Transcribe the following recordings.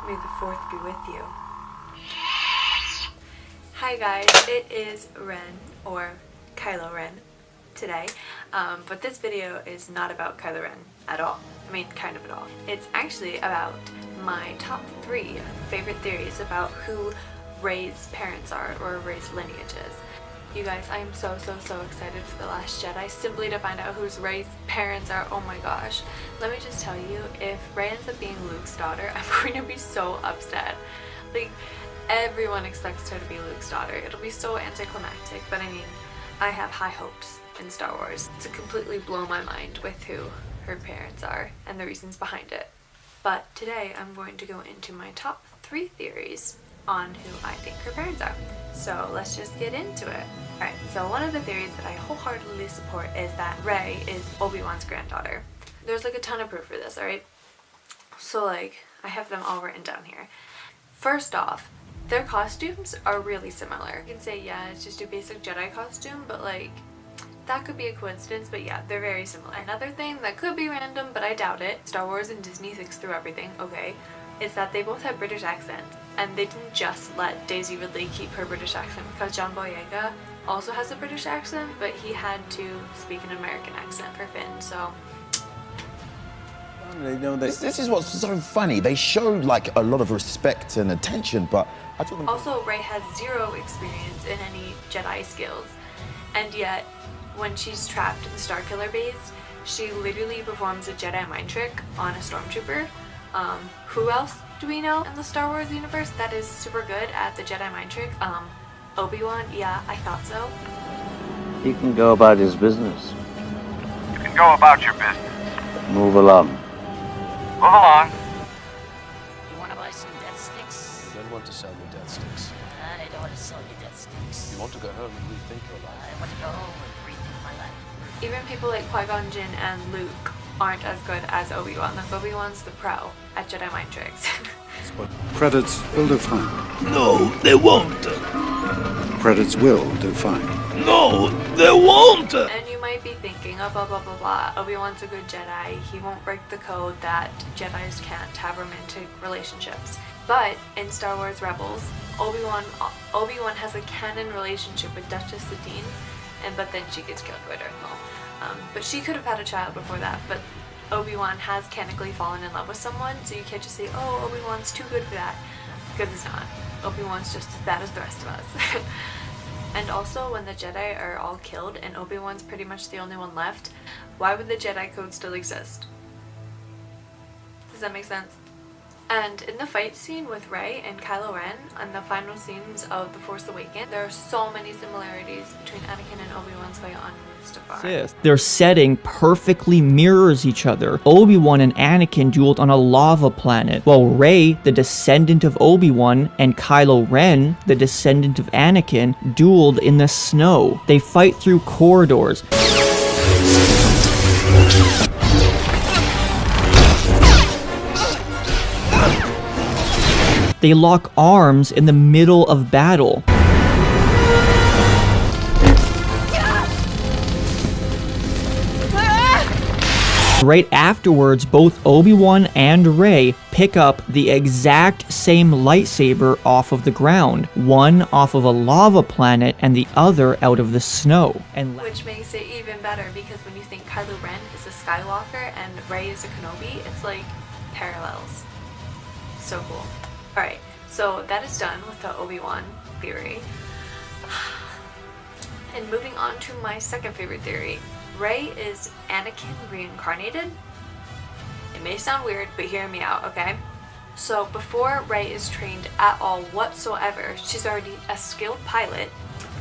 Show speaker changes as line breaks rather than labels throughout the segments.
May the fourth be with you. Hi guys, it is Ren, or Kylo Ren, today. But this video is not about Kylo Ren at all. I mean, kind of at all. It's actually about my top 3 favorite theories about who Rey's parents are, or Rey's lineage is. You guys, I am so excited for The Last Jedi, simply to find out whose Rey's parents are. Oh my gosh. Let me just tell you, if Rey ends up being Luke's daughter, I'm going to be so upset. Like, everyone expects her to be Luke's daughter. It'll be so anticlimactic, but I mean, I have high hopes in Star Wars to completely blow my mind with who her parents are and the reasons behind it. But today I'm going to go into my top 3 theories on who I think her parents are. So let's just get into it. Alright, so one of the theories that I wholeheartedly support is that Rey is Obi-Wan's granddaughter. There's like a ton of proof for this, alright? So like, I have them all written down here. First off, their costumes are really similar. You can say, yeah, it's just a basic Jedi costume, but like, that could be a coincidence, but yeah, they're very similar. Another thing that could be random, but I doubt it, Star Wars and Disney thinks through everything, okay, is that they both have British accents. And they didn't just let Daisy Ridley keep her British accent, because John Boyega also has a British accent, but he had to speak an American accent for Finn, so...
This is what's so funny. They showed like a lot of respect and attention, but I told them...
Also, Rey has 0 experience in any Jedi skills, and yet when she's trapped in the Starkiller base, she literally performs a Jedi mind trick on a stormtrooper. Who else do we know in the Star Wars universe that is super good at the Jedi mind trick? Obi-Wan? Yeah, I thought so.
He can go about his business.
You can go about your business.
Move along.
Move along.
You want to buy some death sticks?
I don't want to sell you death sticks.
I don't want to sell you death sticks.
You want to go home and rethink your life.
I want to go home and rethink my life.
Even people like Qui-Gon Jinn and Luke aren't as good as Obi-Wan. Like, Obi-Wan's the pro at Jedi mind tricks.
Credits will do fine.
No, they won't.
Credits will do fine.
No, they won't.
And you might be thinking, oh, blah blah blah blah, Obi-Wan's a good Jedi, he won't break the code that Jedis can't have romantic relationships. But in Star Wars Rebels, Obi-Wan has a canon relationship with Duchess Satine, but then she gets killed by Darth Maul. But she could have had a child before that, but Obi-Wan has canonically fallen in love with someone, so you can't just say, oh, Obi-Wan's too good for that, because it's not. Obi-Wan's just as bad as the rest of us. And also, when the Jedi are all killed and Obi-Wan's pretty much the only one left, why would the Jedi Code still exist? Does that make sense? And in the fight scene with Rey and Kylo Ren, and the final scenes of The Force Awakens, there are so many similarities between Anakin and Obi-Wan's fight on Mustafar.
Their setting perfectly mirrors each other. Obi-Wan and Anakin dueled on a lava planet, while Rey, the descendant of Obi-Wan, and Kylo Ren, the descendant of Anakin, dueled in the snow. They fight through corridors. They lock arms in the middle of battle. Right afterwards, both Obi-Wan and Rey pick up the exact same lightsaber off of the ground, one off of a lava planet and the other out of the snow.
Which makes it even better, because when you think Kylo Ren is a Skywalker and Rey is a Kenobi, it's like parallels. So cool. Alright, so that is done with the Obi-Wan theory. And moving on to my second favorite theory. Rey is Anakin reincarnated. It may sound weird, but hear me out, okay? So before Rey is trained at all whatsoever, she's already a skilled pilot,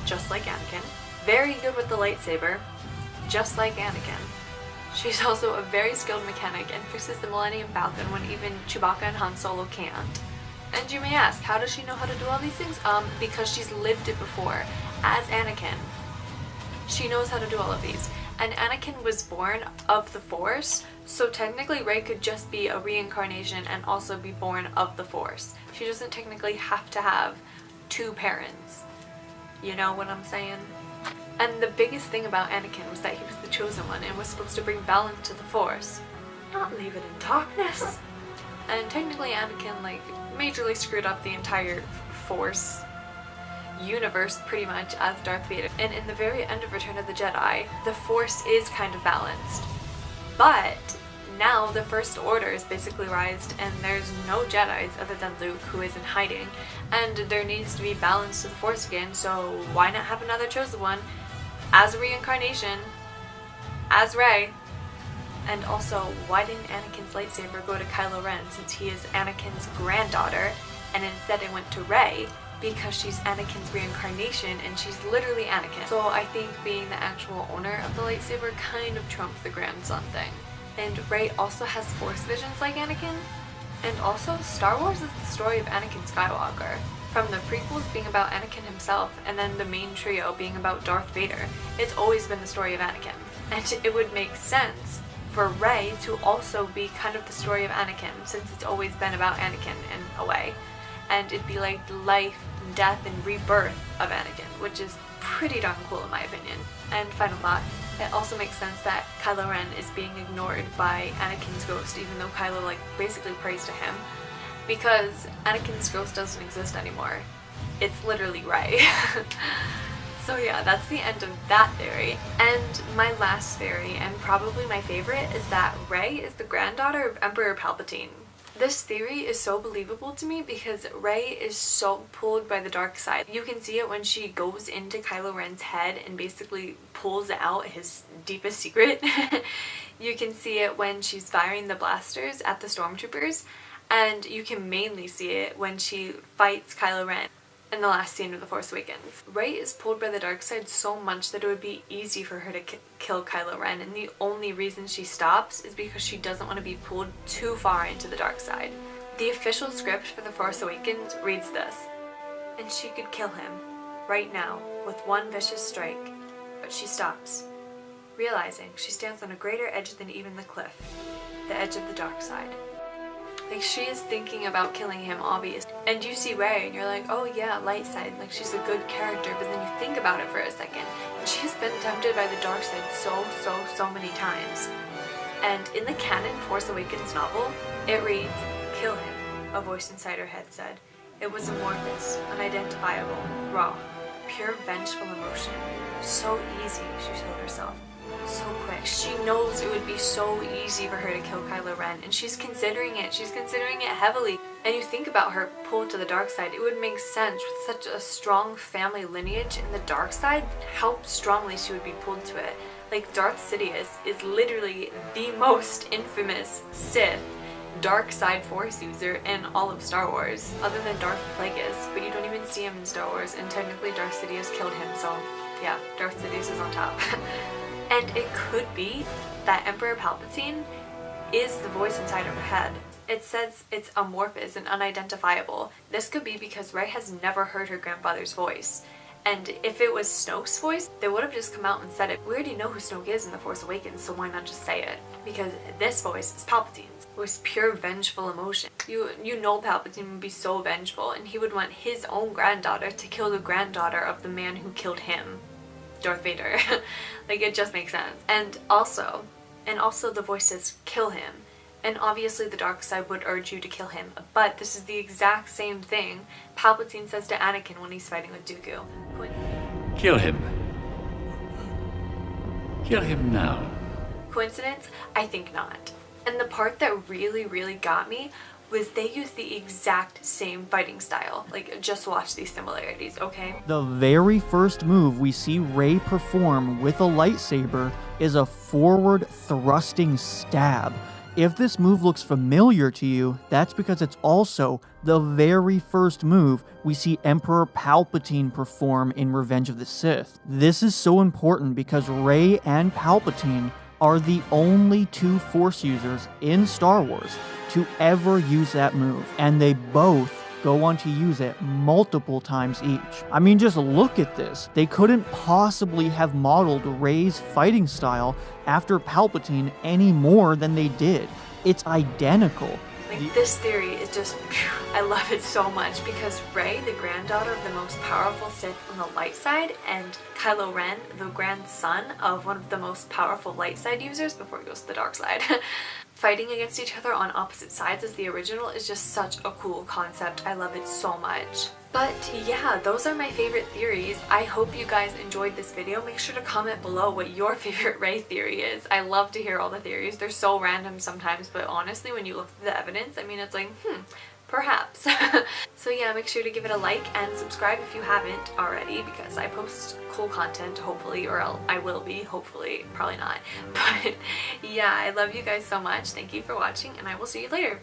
just like Anakin, very good with the lightsaber, just like Anakin. She's also a very skilled mechanic and fixes the Millennium Falcon when even Chewbacca and Han Solo can't. And you may ask, how does she know how to do all these things? Because she's lived it before. As Anakin, she knows how to do all of these. And Anakin was born of the Force, so technically Rey could just be a reincarnation and also be born of the Force. She doesn't technically have to have 2 parents. You know what I'm saying? And the biggest thing about Anakin was that he was the chosen one and was supposed to bring balance to the Force, not leave it in darkness. And technically Anakin, like, majorly screwed up the entire Force universe pretty much as Darth Vader. And in the very end of Return of the Jedi, the Force is kind of balanced. But now the First Order is basically raised and there's no Jedis other than Luke, who is in hiding, and there needs to be balance to the Force again, so why not have another chosen one as a reincarnation as Rey? And also, why didn't Anakin's lightsaber go to Kylo Ren since he is Anakin's granddaughter, and instead it went to Rey because she's Anakin's reincarnation and she's literally Anakin. So I think being the actual owner of the lightsaber kind of trumps the grandson thing. And Rey also has Force visions like Anakin. And also, Star Wars is the story of Anakin Skywalker. From the prequels being about Anakin himself, and then the main trio being about Darth Vader, it's always been the story of Anakin. And it would make sense for Rey to also be kind of the story of Anakin, since it's always been about Anakin in a way. And it'd be like the life, death, and rebirth of Anakin, which is pretty darn cool in my opinion. And final thought, it also makes sense that Kylo Ren is being ignored by Anakin's ghost, even though Kylo like basically prays to him, because Anakin's ghost doesn't exist anymore. It's literally Rey. So yeah, that's the end of that theory. And my last theory, and probably my favorite, is that Rey is the granddaughter of Emperor Palpatine. This theory is so believable to me because Rey is so pulled by the dark side. You can see it when she goes into Kylo Ren's head and basically pulls out his deepest secret. You can see it when she's firing the blasters at the stormtroopers, and you can mainly see it when she fights Kylo Ren in the last scene of The Force Awakens. Rey is pulled by the dark side so much that it would be easy for her to kill Kylo Ren, and the only reason she stops is because she doesn't want to be pulled too far into the dark side. The official script for The Force Awakens reads this: "And she could kill him, right now, with one vicious strike, but she stops, realizing she stands on a greater edge than even the cliff, the edge of the dark side." Like, she is thinking about killing him, obviously. And you see Rey and you're like, oh yeah, light side, like she's a good character, but then you think about it for a second, and she's been tempted by the dark side so many times. And in the canon Force Awakens novel, it reads, "Kill him," a voice inside her head said. It was amorphous, unidentifiable, raw, pure vengeful emotion. So easy, she told herself. So quick. She knows it would be so easy for her to kill Kylo Ren, and she's considering it. She's considering it heavily. And you think about her pulled to the dark side, it would make sense with such a strong family lineage in the dark side, how strongly she would be pulled to it. Like, Darth Sidious is literally the most infamous Sith dark side Force user in all of Star Wars, other than Darth Plagueis, but you don't even see him in Star Wars, and technically Darth Sidious killed him, so yeah, Darth Sidious is on top. And it could be that Emperor Palpatine is the voice inside of her head. It says it's amorphous and unidentifiable. This could be because Rey has never heard her grandfather's voice. And if it was Snoke's voice, they would have just come out and said it. We already know who Snoke is in The Force Awakens, so why not just say it? Because this voice is Palpatine's. It was pure vengeful emotion. You know Palpatine would be so vengeful, and he would want his own granddaughter to kill the granddaughter of the man who killed him, Darth Vader. Like, it just makes sense. And also the voice says, "Kill him." And obviously the dark side would urge you to kill him, but this is the exact same thing Palpatine says to Anakin when he's fighting with Dooku.
Kill him. Kill him now.
Coincidence? I think not. And the part that really got me was they used the exact same fighting style. Like, just watch these similarities, okay?
The very first move we see Rey perform with a lightsaber is a forward thrusting stab. If this move looks familiar to you, that's because it's also the very first move we see Emperor Palpatine perform in Revenge of the Sith. This is so important because Rey and Palpatine are the only two Force users in Star Wars to ever use that move, and they both go on to use it multiple times each. I mean, just look at this. They couldn't possibly have modeled Rey's fighting style after Palpatine any more than they did. It's identical.
Like, this theory is just, I love it so much because Rey, the granddaughter of the most powerful Sith on the light side, and Kylo Ren, the grandson of one of the most powerful light side users before he goes to the dark side. fighting against each other on opposite sides as the original is just such a cool concept. I love it so much. But yeah, those are my favorite theories. I hope you guys enjoyed this video. Make sure to comment below what your favorite Rey theory is. I love to hear all the theories. They're so random sometimes, but honestly, when you look at the evidence, I mean, it's like, perhaps. So yeah, make sure to give it a like and subscribe if you haven't already, because I post cool content, hopefully, or I will be, hopefully, probably not. But yeah, I love you guys so much. Thank you for watching, and I will see you later.